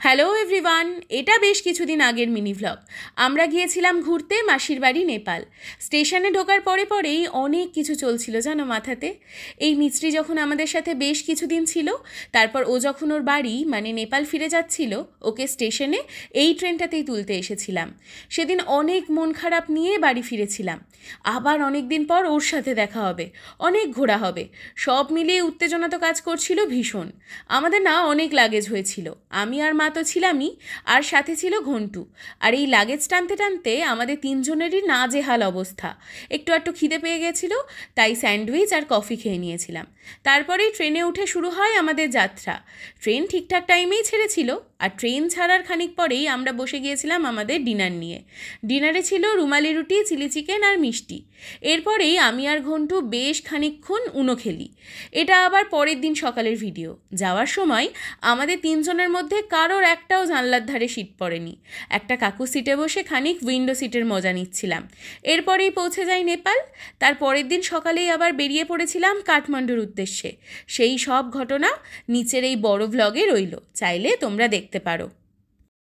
Hello everyone, এটা বেশ কিছুদিন আগের মিনি ভ্লগ। আমরা গিয়েছিলাম ঘুরতে মাসির বাড়ি নেপাল। স্টেশনে ঢোকার পরেই অনেক কিছু চলছিল জানো মাথাতে। এই মিস্ত্রি যখন আমাদের সাথে বেশ কিছুদিন ছিল, তারপর ও যখন ওর বাড়ি মানে নেপাল ফিরে যাচ্ছিল, ওকে স্টেশনে এই ট্রেনটাতেই তুলতে এসেছিলাম। সেদিন অনেক মন খারাপ নিয়ে বাড়ি ফিরেছিলাম। আবার অনেক দিন পর ওর সাথে দেখা হবে, অনেক ঘোরা হবে, সব মিলিয়ে উত্তেজনা তো কাজ করছিল ভীষণ। আমাদের না অনেক লাগেজ হয়েছিল, আমি আর মা তো ছিলামই, আর সাথে ছিল ঘন্টু। আর এই লাগেজ টানতে টানতে আমাদের তিনজনেরই নাজেহাল অবস্থা। একটু একটু খিদে পেয়ে গেছিলো, তাই স্যান্ডউইচ আর কফি খেয়ে নিয়েছিলাম। তারপরেই ট্রেনে উঠে শুরু হয় আমাদের যাত্রা। ট্রেন ঠিকঠাক টাইমেই ছেড়েছিল, আর ট্রেন ছাড়ার খানিক পরেই আমরা বসে গিয়েছিলাম আমাদের ডিনার নিয়ে। ডিনারে ছিল রুমালি রুটি, চিলি চিকেন আর মিষ্টি। এরপরেই আমি আর ঘন্টু বেশ খানিকক্ষণ উনো খেলি। এটা আবার পরের দিন সকালের ভিডিও। যাওয়ার সময় আমাদের তিনজনের মধ্যে কারোর একটাও জানলার ধারে সিট পড়েনি। একটা কাকু সিটে বসে খানিক উইন্ডো সিটের মজা নিচ্ছিলাম। এরপরেই পৌঁছে যাই নেপাল। তার পরের দিন সকালেই আবার বেরিয়ে পড়েছিলাম কাঠমান্ডুর উদ্দেশ্যে। সেই সব ঘটনা নিচের এই বড় ভ্লগে রইল, চাইলে তোমরা দেখতে পারো।